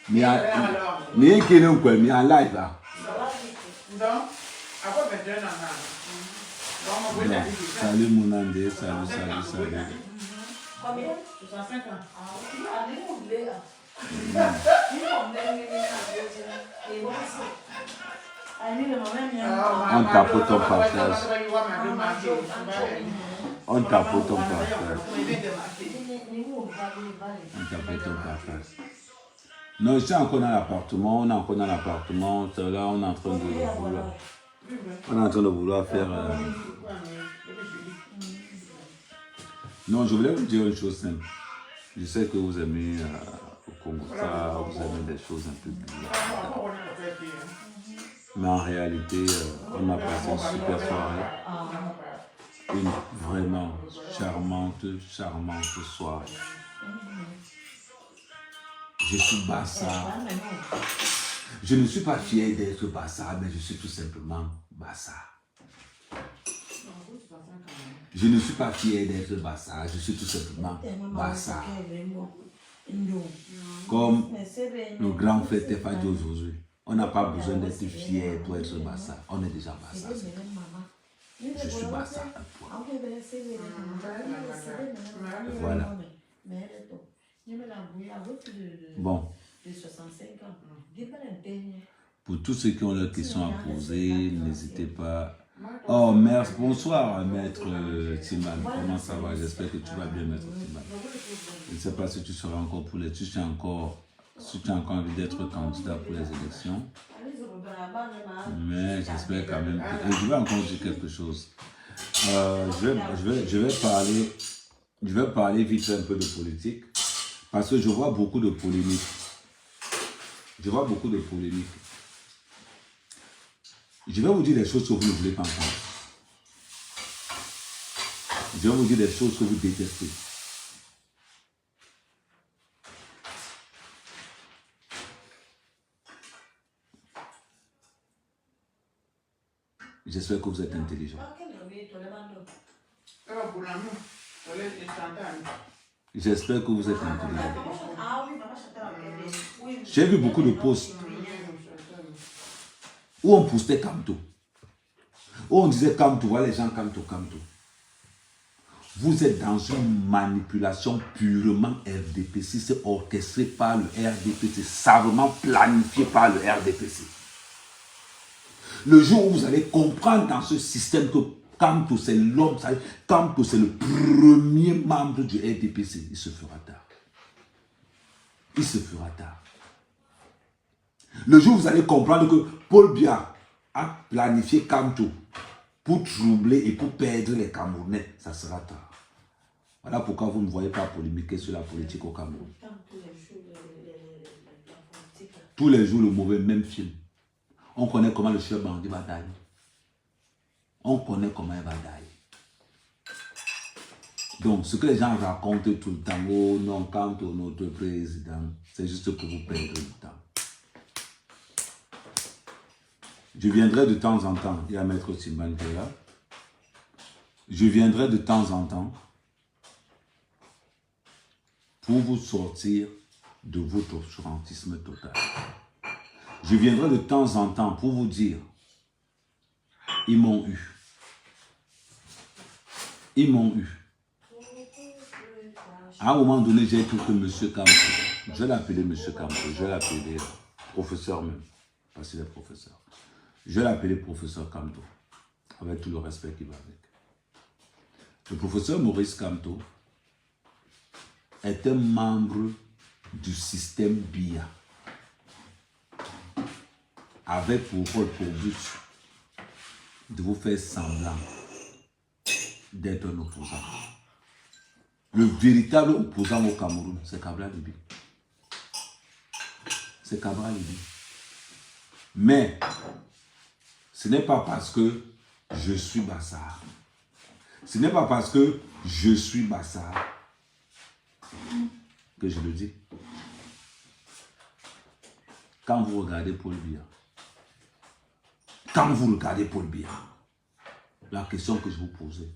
Mais qui est quoi? Mais en live là. Donc, après 21 ans. Salut mon Andé, salut. Combien? 65 ans. On tapote ton partage. On tapote ton partage. Non, je suis encore dans l'appartement. On est encore dans l'appartement. Là, on est en train de vouloir. On est en train de vouloir faire. Non, je voulais vous dire une chose simple. Je sais que vous aimez au Congo ça, vous aimez des choses un peu bizarres. Mais en réalité, on a passé une super soirée. Une vraiment charmante soirée. Je suis Bassa. Je ne suis pas fier d'être Bassa, mais je suis tout simplement Bassa. Je ne suis pas fier d'être Bassa, je suis tout simplement Bassa. Comme le grand frère Tefa dit aujourd'hui, on n'a pas besoin d'être fier pour être Bassa. On est déjà Bassa. Je suis Bassa, un point. Voilà. Bon. Pour tous ceux qui ont leurs questions à poser, n'hésitez pas. Oh, merci. Bonsoir, maître Timan. Comment ça va? J'espère que tu vas bien, maître Timan. Je ne sais pas si tu seras encore pour les... Si tu as encore envie d'être candidat pour les élections. Mais j'espère quand même que... Et je vais encore dire quelque chose. Je vais parler vite un peu de politique. Parce que je vois beaucoup de polémiques. Je vais vous dire des choses que vous ne voulez pas entendre. Je vais vous dire des choses que vous détestez. J'espère que vous êtes intelligent. J'espère que vous êtes intelligent. J'ai vu beaucoup de posts où on postait Kamto. Où on disait Kamto, voilà les gens Kamto. Vous êtes dans une manipulation purement RDPC. C'est orchestré par le RDPC, savamment planifié par le RDPC. Le jour où vous allez comprendre dans ce système que Kamto c'est l'homme, Kamto c'est le premier membre du RDPC, il se fera tard. Il se fera tard. Le jour où vous allez comprendre que Paul Biya a planifié Kamto pour troubler et pour perdre les Camerounais, ça sera tard. Voilà pourquoi vous ne voyez pas polémiquer sur la politique au Cameroun. Tous les jours, le mauvais, même film. On connaît comment le chef bandit va tailler. On connaît comment il va tailler. Donc, ce que les gens racontent tout le temps, oh non, Kamto, notre président, c'est juste pour vous perdre du temps. Je viendrai de temps en temps, il y a Maître Simban qui est là. Je viendrai de temps en temps pour vous sortir de votre obscurantisme total. Je viendrai de temps en temps pour vous dire, ils m'ont eu. Ils m'ont eu. À un moment donné, j'ai écouté M. Kamto. Je vais l'appeler M. Kamto. Je vais l'appeler professeur même. Parce qu'il est professeur. Je vais l'appeler professeur Kamto. Avec tout le respect qui va avec. Le professeur Maurice Kamto est un membre du système Biya. Avec pour but de vous faire semblant d'être un opposant. Le véritable opposant au Cameroun, c'est Kabla Libi. C'est Kabla Libi. Mais, ce n'est pas parce que je suis Bassa. Ce n'est pas parce que je suis Bassa que je le dis. Quand vous regardez Paul Biya, la question que je vous posais,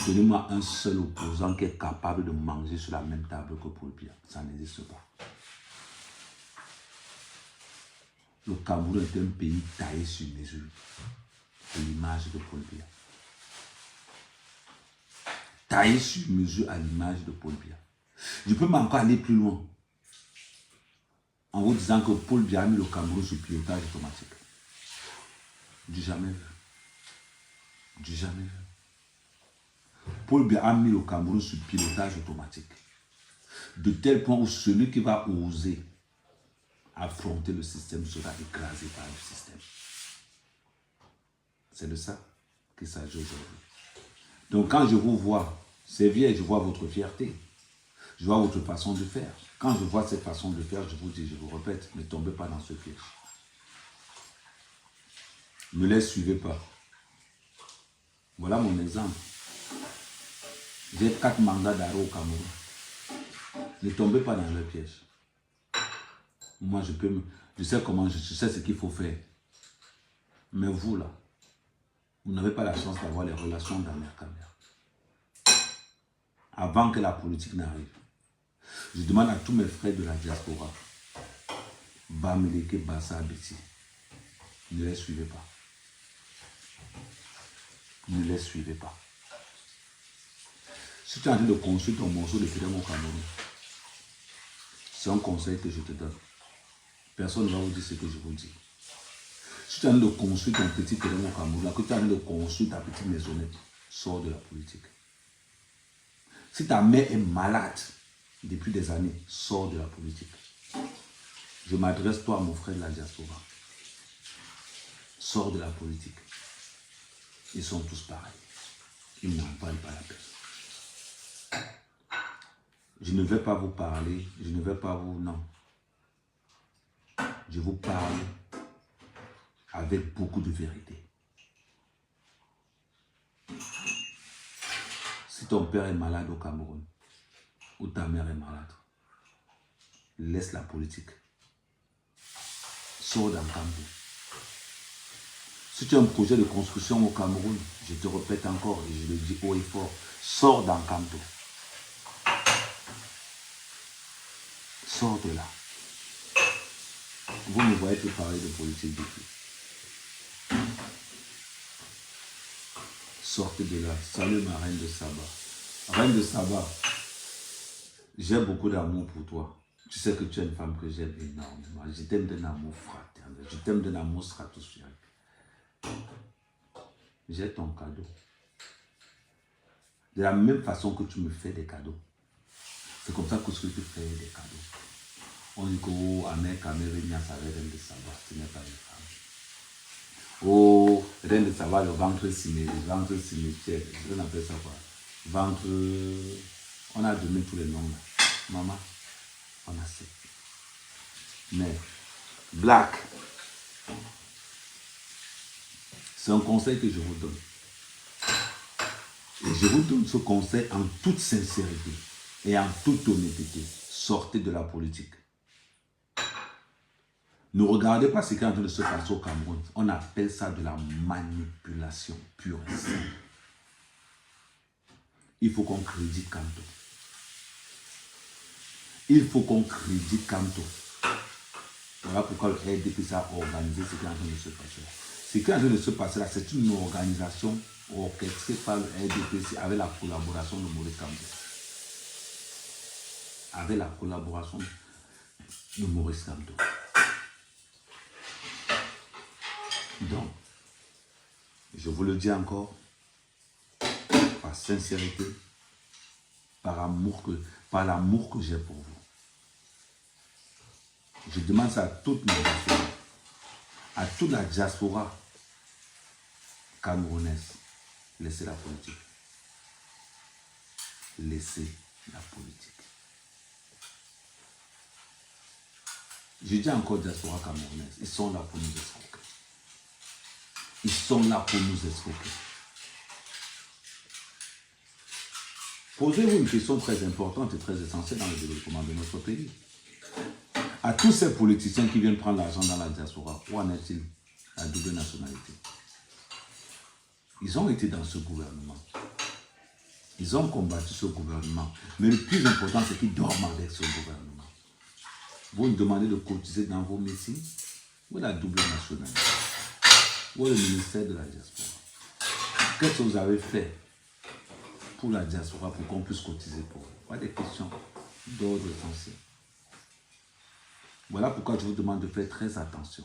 donnez-moi un seul opposant qui est capable de manger sur la même table que Paul Biya. Ça n'existe pas. Le Cameroun est un pays taillé sur mesure. À l'image de Paul Biya. Taillé sur mesure à l'image de Paul Biya. Je peux même encore aller plus loin. En vous disant que Paul Biya a mis le Cameroun sur pilotage automatique. Du jamais vu. Du jamais vu. Paul Biya a mis le Cameroun sur pilotage automatique. De tel point où celui qui va oser affronter le système sera écrasé par le système. C'est de ça qu'il s'agit aujourd'hui. Donc quand je vous vois servir, je vois votre fierté. Je vois votre façon de faire. Quand je vois cette façon de faire, je vous dis, je vous répète, ne tombez pas dans ce piège. Ne les suivez pas. Voilà mon exemple. J'ai 4 mandats d'arrêt au Cameroun. Ne tombez pas dans le piège. Moi, je sais comment, je sais ce qu'il faut faire. Mais vous, là, vous n'avez pas la chance d'avoir les relations d'Amer-Camer. Avant que la politique n'arrive. Je demande à tous mes frères de la diaspora, Bamileke, Bassa, Abiti, ne les suivez pas. Ne les suivez pas. Si tu es en train de construire ton morceau de Fidèle au Cameroun, c'est un conseil que je te donne. Personne ne va vous dire ce que je vous dis. Si tu es en train de construire ton petit Fidèle au Cameroun, que tu es en train de construire ta petite maisonnette, sors de la politique. Si ta mère est malade depuis des années, sors de la politique. Je m'adresse toi à mon frère de la diaspora. Sors de la politique. Ils sont tous pareils. Ils n'en valent pas la peine. Je ne vais pas vous parler, je ne vais pas vous... Non. Je vous parle avec beaucoup de vérité. Si ton père est malade au Cameroun, ou ta mère est malade, laisse la politique. Sors dans le Cameroun. Si tu as un projet de construction au Cameroun, je te répète encore et je le dis haut et fort, sors dans le Cameroun. Sors de là. Vous me voyez plus parler de politique depuis. Sortez de là. Salut ma reine de Saba. Reine de Saba, j'ai beaucoup d'amour pour toi. Tu sais que tu es une femme que j'aime énormément. Je t'aime d'un amour fraternel. Je t'aime d'un amour stratosphérique. J'ai ton cadeau. De la même façon que tu me fais des cadeaux. C'est comme ça que tu fais des cadeaux. On dit que oh, Amer-Camer, reine de Saba, ce n'est pas une femme. Oh, reine de Saba, le ventre cimetière. On appelle ça quoi? Ventre. On a donné tous les noms là. Maman, on a fait. Mais, Black, c'est un conseil que je vous donne. Et je vous donne ce conseil en toute sincérité et en toute honnêteté. Sortez de la politique. Ne regardez pas ce qui est en train de se passer au Cameroun. On appelle ça de la manipulation pure et simple. Il faut qu'on crédite Kanto. Il faut qu'on crédite Kanto. Voilà pourquoi le RDPC a organisé ce qui est en train de se passer. Ce qui est en train de se passer là, c'est une organisation orchestrée par le RDPC avec la collaboration de Maurice Kamto. Avec la collaboration de Maurice Kamto. Donc, je vous le dis encore, par sincérité, par l'amour que j'ai pour vous. Je demande ça à toute ma diaspora, à toute la diaspora camerounaise. Laissez la politique. Laissez la politique. Je dis encore diaspora camerounaise, ils sont là pour nous escroquer. Ils sont là pour nous escroquer. Posez-vous une question très importante et très essentielle dans le développement de notre pays. À tous ces politiciens qui viennent prendre l'argent dans la diaspora, où en est-il la double nationalité? Ils ont été dans ce gouvernement. Ils ont combattu ce gouvernement. Mais le plus important, c'est qu'ils dorment avec ce gouvernement. Vous me demandez de cotiser dans vos métiers. Où est la double nationalité? Où est le ministère de la diaspora? Qu'est-ce que vous avez fait pour la diaspora pour qu'on puisse cotiser pour vous? Pas des questions d'ordre essentiel. Voilà pourquoi je vous demande de faire très attention.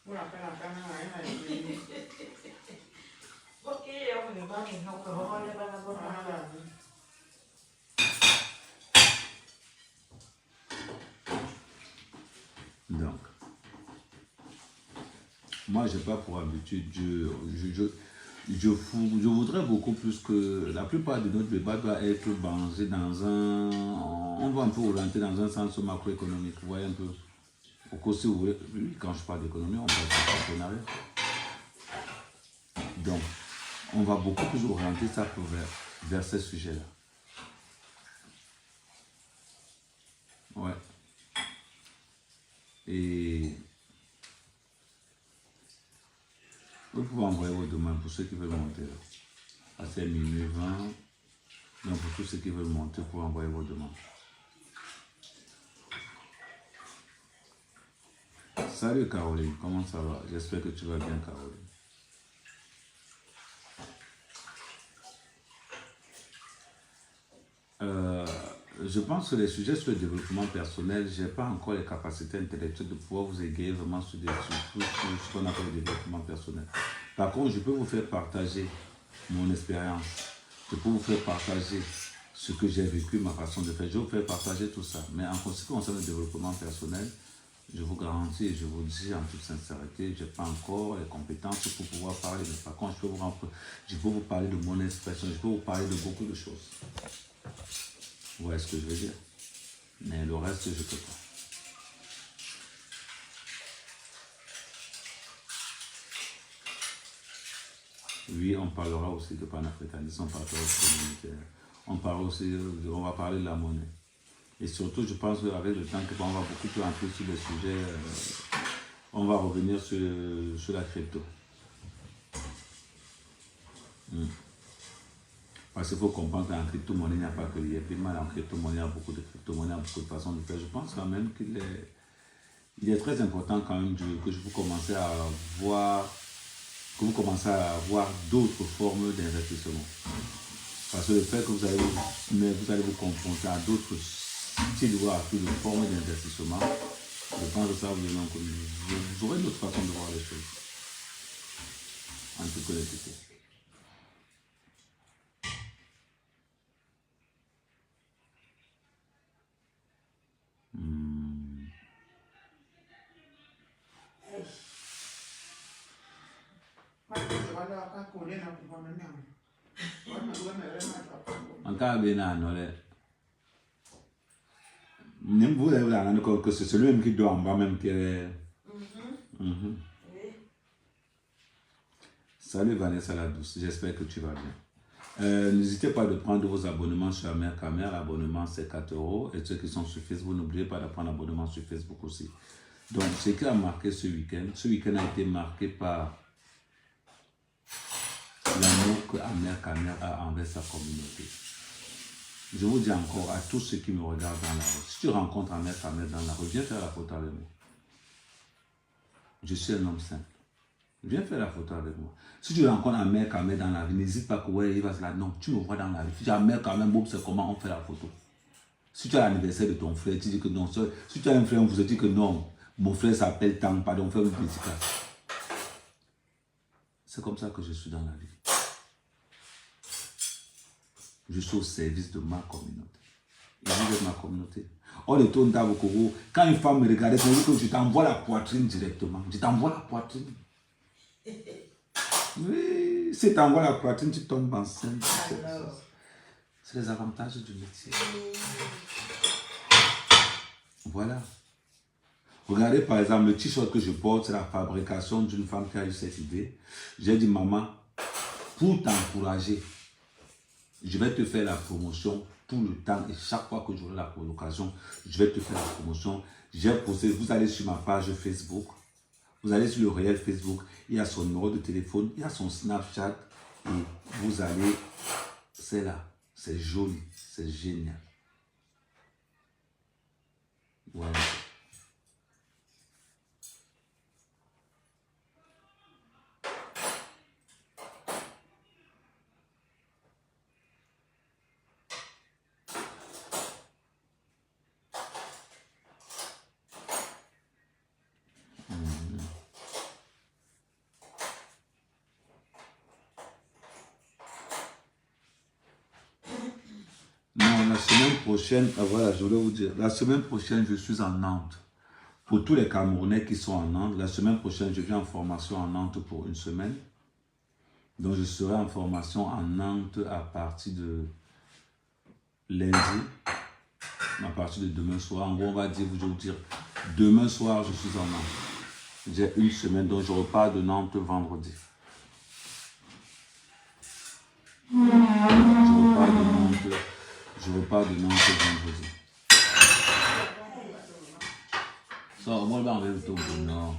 Vous la faites la caméra, elle a été. Ok, on ne va pas nous on ne va pas nous Voilà. Donc, moi, je n'ai pas pour habitude, je voudrais beaucoup plus que la plupart de notre débat doit être basé dans un... On va un peu orienter dans un sens macroéconomique, vous voyez un peu. Au cas si vous voulez, oui, quand je parle d'économie, on parle de partenariat. Donc, on va beaucoup plus orienter ça vers ce sujet-là. Ouais. Et vous pouvez envoyer vos demandes pour ceux qui veulent monter. À 5 minutes 20. Donc pour tous ceux qui veulent monter, vous pouvez envoyer vos demandes. Salut Caroline, comment ça va? J'espère que tu vas bien Caroline. Je pense que les sujets sur le développement personnel, je n'ai pas encore les capacités intellectuelles de pouvoir vous égayer vraiment sur ce qu'on appelle le développement personnel. Par contre, je peux vous faire partager mon expérience. Je peux vous faire partager ce que j'ai vécu, ma façon de faire. Je vais vous faire partager tout ça. Mais en ce qui concerne le développement personnel, je vous garantis et je vous dis en toute sincérité, je n'ai pas encore les compétences pour pouvoir parler. Mais par contre, je peux vous parler de mon expression, je peux vous parler de beaucoup de choses. Vous voyez ce que je veux dire? Mais le reste, je ne peux pas. Oui, on parlera aussi de panafricanisme, on parlera aussi de militaire. On va parler de la monnaie. Et surtout, je pense qu'avec le temps, on va beaucoup plus entrer sur le sujet. On va revenir sur la crypto. Parce qu'il faut comprendre qu'en crypto-monnaie, il n'y a pas que l'IFP, en crypto-monnaie, il y a beaucoup de crypto-monnaies, il y a beaucoup de façons de faire. Je pense quand même qu'il est très important quand même que vous commencez à avoir d'autres formes d'investissement. Parce que le fait que vous allez vous confronter à d'autres styles ou à d'autres formes d'investissement, je pense que ça vous aurez d'autres façons de voir les choses. En toute honnêteté. Que c'est celui même qui doit en bas même qui est... Salut Vanessa la douce, j'espère que tu vas bien. N'hésitez pas de prendre vos abonnements sur Amer Kamer. L'abonnement c'est 4 €. Et ceux qui sont sur Facebook, n'oubliez pas de prendre l'abonnement sur Facebook aussi. Donc ce qui a marqué ce week-end a été marqué par l'amour que Amer Kamer a envers sa communauté. Je vous dis encore à tous ceux qui me regardent dans la rue, si tu rencontres Amer Kamer dans la rue, viens faire la photo avec moi. Je suis un homme simple. Viens faire la photo avec moi. Si tu rencontres Amer Kamer dans la rue, n'hésite pas que ouais, il va se là. Non, tu me vois dans la rue. Si tu as Amer Kamer, bon, c'est comment on fait la photo. Si tu as l'anniversaire de ton frère, tu dis que non. Si tu as un frère, on vous dit que non, mon frère s'appelle Tang, pardon, fais une dédicace. C'est comme ça que je suis dans la vie. Je suis au service de ma communauté. Et vous êtes ma communauté. On le tourne dans beaucoup. Quand une femme me regarde, je t'envoie la poitrine directement. Je t'envoie la poitrine. Oui, si tu envoies la poitrine, tu tombes enceinte. C'est les avantages du métier. Voilà. Regardez par exemple le t-shirt que je porte, c'est la fabrication d'une femme qui a eu cette idée. J'ai dit maman, pour t'encourager, je vais te faire la promotion tout le temps et chaque fois que j'aurai l'occasion, je vais te faire la promotion. J'ai posté, vous allez sur ma page Facebook, vous allez sur le réel Facebook, il y a son numéro de téléphone, il y a son Snapchat et vous allez, c'est là, c'est joli, c'est génial. Voilà. la semaine prochaine, voilà, je voulais vous dire, la semaine prochaine, je suis en Nantes. Pour tous les Camerounais qui sont en Nantes, la semaine prochaine, je viens en formation en Nantes pour une semaine. Donc, je serai en formation en Nantes à partir de lundi, à partir de demain soir. En gros, on va dire, je vais vous dire, demain soir, je suis en Nantes. J'ai une semaine, donc je repars de Nantes vendredi. Je repars de Nantes vendredi. Ça, moi, je vais enlever le tour de Nord.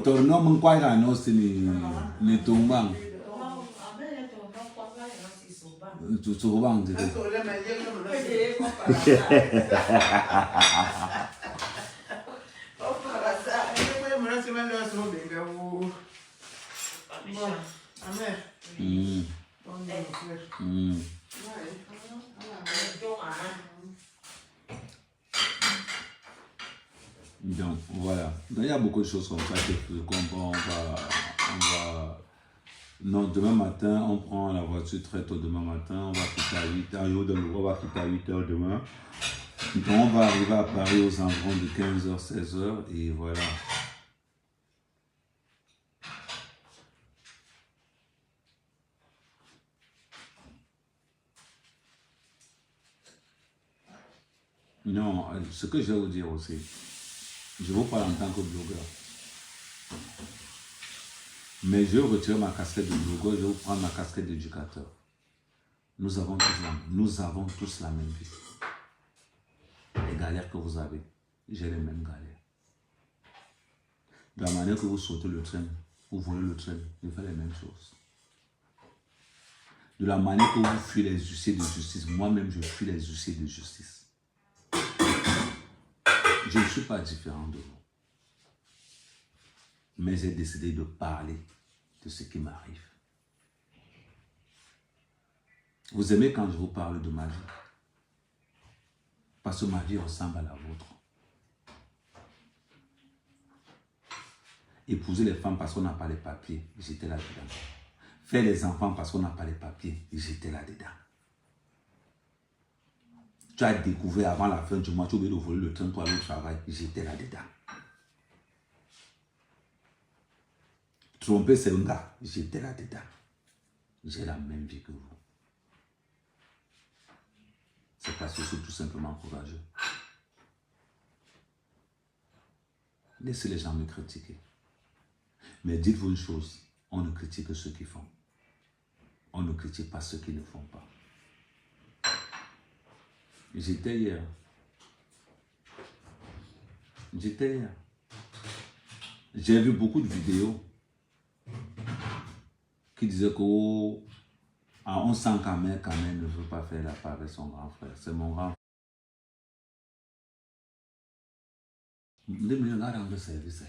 Torno mengkwai ka no sini ni tumbang tu bang je Donc voilà, donc, il y a beaucoup de choses comme ça qu'on va... Non, demain matin, on prend la voiture très tôt demain matin, on va quitter à 8h, on va quitter à 8h demain. Donc on va arriver à Paris aux environs de 15h, 16h et voilà. Non, ce que je vais vous dire aussi, je vous parle en tant que blogueur. Mais je vais retirer ma casquette de blogueur, je vais vous prendre ma casquette d'éducateur. Nous avons tous la même vie. Les galères que vous avez, j'ai les mêmes galères. De la manière que vous sautez le train, vous volez le train, je fais les mêmes choses. De la manière que vous fuyez les huissiers de justice, moi-même je fuis les huissiers de justice. Je ne suis pas différent de vous. Mais j'ai décidé de parler de ce qui m'arrive. Vous aimez quand je vous parle de ma vie? Parce que ma vie ressemble à la vôtre. Épouser les femmes parce qu'on n'a pas les papiers, j'étais là-dedans. Faire les enfants parce qu'on n'a pas les papiers, j'étais là-dedans. Tu as découvert avant la fin du mois, tu as oublié de voler le train pour aller au travail, j'étais là-dedans. Tromper c'est un gars, j'étais là-dedans. J'ai la même vie que vous. C'est parce que je suis tout simplement courageux. Laissez les gens me critiquer. Mais dites-vous une chose, on ne critique que ceux qui font. On ne critique pas ceux qui ne font pas. J'étais hier. J'ai vu beaucoup de vidéos qui disaient qu'on sent quand même ne veut pas faire la part avec son grand frère. C'est mon grand frère. Service.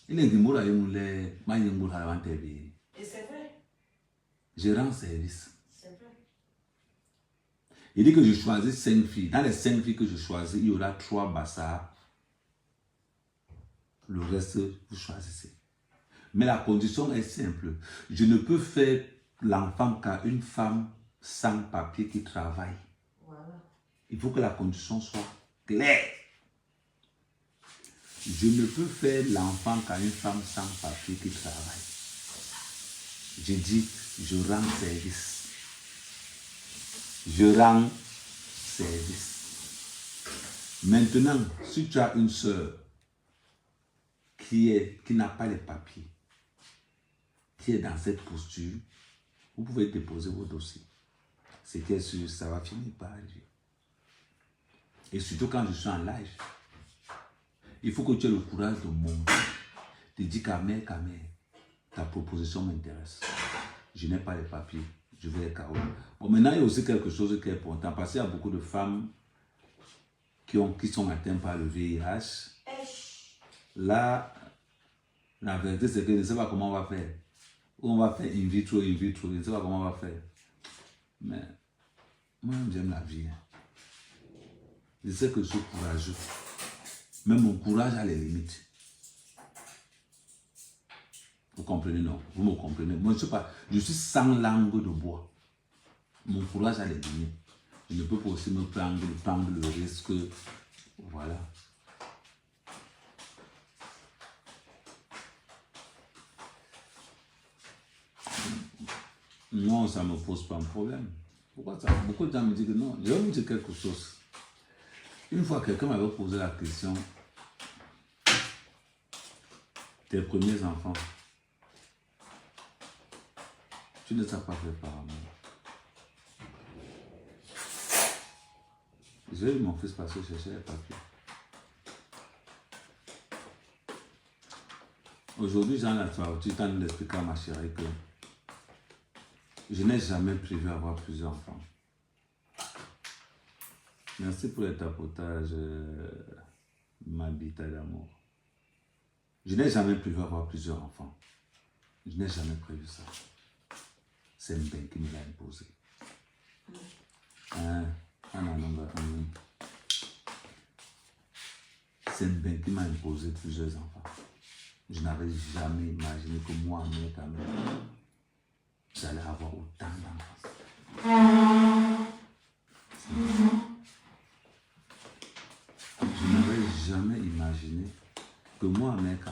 Il est Et c'est vrai. Je rends service. C'est vrai. Il dit que je choisis 5 filles. Dans les 5 filles que je choisis, il y aura 3 bassards. Le reste, vous choisissez. Mais la condition est simple. Je ne peux faire l'enfant qu'à une femme sans papier qui travaille. Voilà. Il faut que la condition soit claire. Je ne peux faire l'enfant qu'à une femme sans papier qui travaille. Je dis, je rends service. Je rends service. Maintenant, si tu as une soeur qui n'a pas les papiers, qui est dans cette posture, vous pouvez déposer vos dossiers. C'est que ça va finir par arriver. Et surtout quand je suis en live, il faut que tu aies le courage de monter, de dire Kamel, ta proposition m'intéresse. Je n'ai pas les papiers, je vais les carreaux. Bon, maintenant, il y a aussi quelque chose qui est important, parce qu'il y a beaucoup de femmes qui sont atteintes par le VIH. Là, la vérité, c'est que je ne sais pas comment on va faire. On va faire in vitro, je ne sais pas comment on va faire. Mais moi, j'aime la vie. Je sais que je suis courageux. Mais mon courage a les limites. Vous comprenez, non? Vous me comprenez? Moi, je suis sans langue de bois. Mon courage a les limites. Je ne peux pas aussi me prendre le risque. Voilà. Non, ça ne me pose pas un problème. Pourquoi ça? Beaucoup de gens me disent que non. Je vais vous dire quelque chose. Une fois, quelqu'un m'avait posé la question, tes premiers enfants, tu ne les as pas fait par amour. J'ai eu mon fils parce que je cherchais les papiers. Aujourd'hui, j'en ai tu t'en expliqué à ma chérie que je n'ai jamais prévu avoir plusieurs enfants. Merci pour le tapotage, ma bita d'amour. Je n'ai jamais prévu avoir plusieurs enfants. Je n'ai jamais prévu ça. C'est un bain qui me l'a imposé. C'est un bain qui m'a imposé plusieurs enfants. Je n'avais jamais imaginé que moi, mec, j'allais avoir autant d'enfants. Je n'avais jamais imaginé que moi, mec,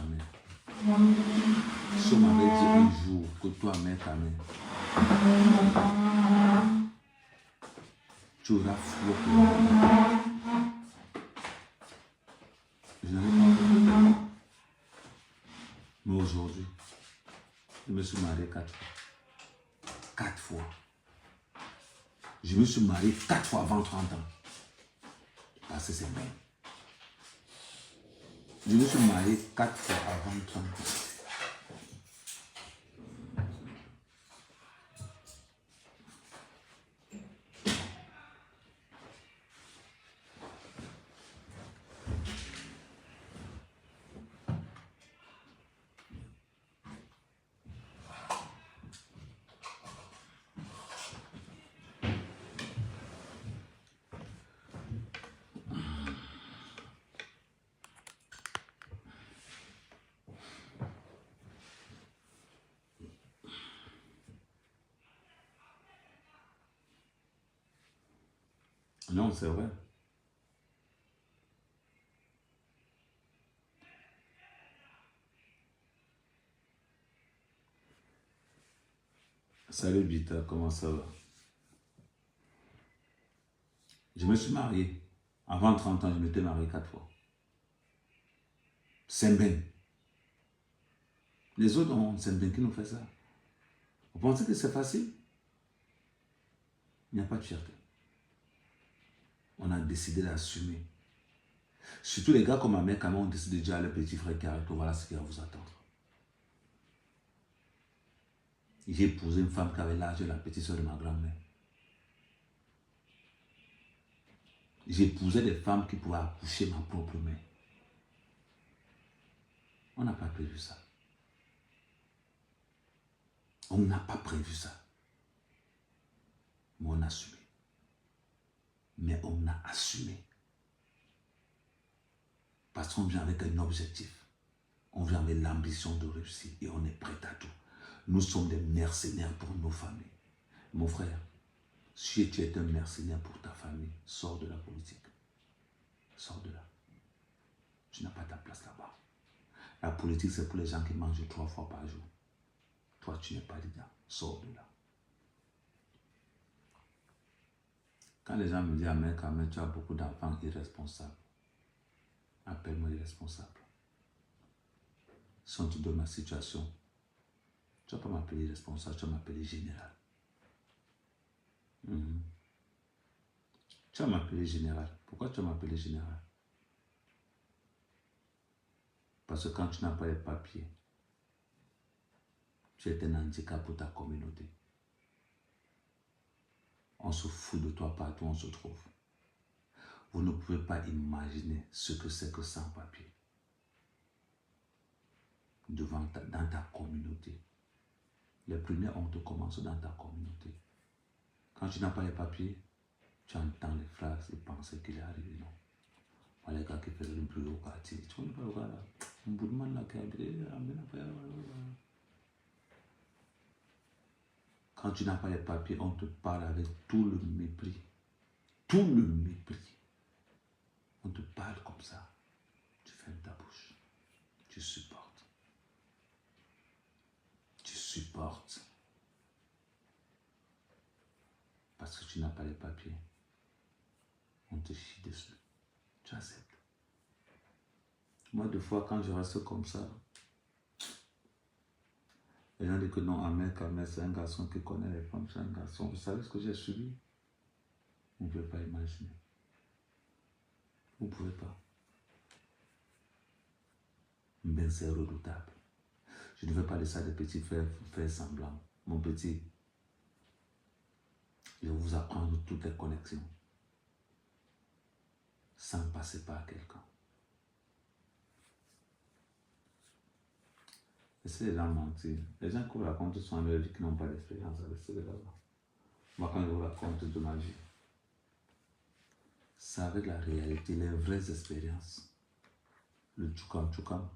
si on m'avait dit un jour que toi, mec, tu auras foi pour moi. Je n'avais pas compris. Mais aujourd'hui, je me suis marié 4 fois. 4 fois. Je me suis marié 4 fois avant 30 ans. Parce que c'est bien. Je me suis marié 4 fois avant 30 ans. Non, c'est vrai. Salut Bita, comment ça va? Je me suis marié. Avant 30 ans, je m'étais marié 4 fois. C'est bien. Les autres, c'est bien qui nous fait ça. Vous pensez que c'est facile? Il n'y a pas de fierté. On a décidé d'assumer. Surtout les gars comme ma mère, quand on décide de dire à leur petit frère qui arrête, voilà ce qui va vous attendre. J'ai épousé une femme qui avait l'âge de la petite soeur de ma grand-mère. J'ai épousé des femmes qui pouvaient accoucher ma propre mère. On n'a pas prévu ça. On n'a pas prévu ça. Mais on a assumé. Mais on a assumé. Parce qu'on vient avec un objectif. On vient avec l'ambition de réussir et on est prêt à tout. Nous sommes des mercenaires pour nos familles. Mon frère, si tu es un mercenaire pour ta famille, sors de la politique. Sors de là. Tu n'as pas ta place là-bas. La politique, c'est pour les gens qui mangent 3 fois par jour. Toi, tu n'es pas dedans. Sors de là. Quand les gens me disent, mais quand même, tu as beaucoup d'enfants irresponsables. Appelle-moi irresponsable. Si on te donne ma situation, tu ne vas pas m'appeler irresponsable, tu vas m'appeler général. Tu vas m'appeler général. Pourquoi tu vas m'appeler général? Parce que quand tu n'as pas les papiers, tu es un handicap pour ta communauté. On se fout de toi partout où on se trouve. Vous ne pouvez pas imaginer ce que c'est que sans papier. Dans ta communauté. Les premières hontes commencent dans ta communauté. Quand tu n'as pas les papiers, tu entends les phrases et penser qu'il est arrivé. Non. qui faisait le plus au quartier. Tu connais pas le gars là? Un bout de man là qui a habité. Quand tu n'as pas les papiers, on te parle avec tout le mépris. Tout le mépris. On te parle comme ça. Tu fermes ta bouche. Tu supportes. Tu supportes. Parce que tu n'as pas les papiers. On te chie dessus. Tu acceptes. Moi, des fois, quand je reste comme ça, les gens disent que non, Ahmed, c'est un garçon qui connaît les femmes, c'est un garçon. Vous savez ce que j'ai subi? Vous ne pouvez pas imaginer. Vous ne pouvez pas. Mais c'est redoutable. Je ne veux pas laisser des petits faire semblant. Mon petit, je vais vous apprendre toutes les connexions. Sans passer par quelqu'un. Laissez les gens mentir. Les gens qui vous racontent sont leur vie qui n'ont pas d'expérience. Laissez-les là-bas. Moi, quand je vous raconte de ma vie, c'est avec la réalité, les vraies expériences. Le tchoukam tchoukam.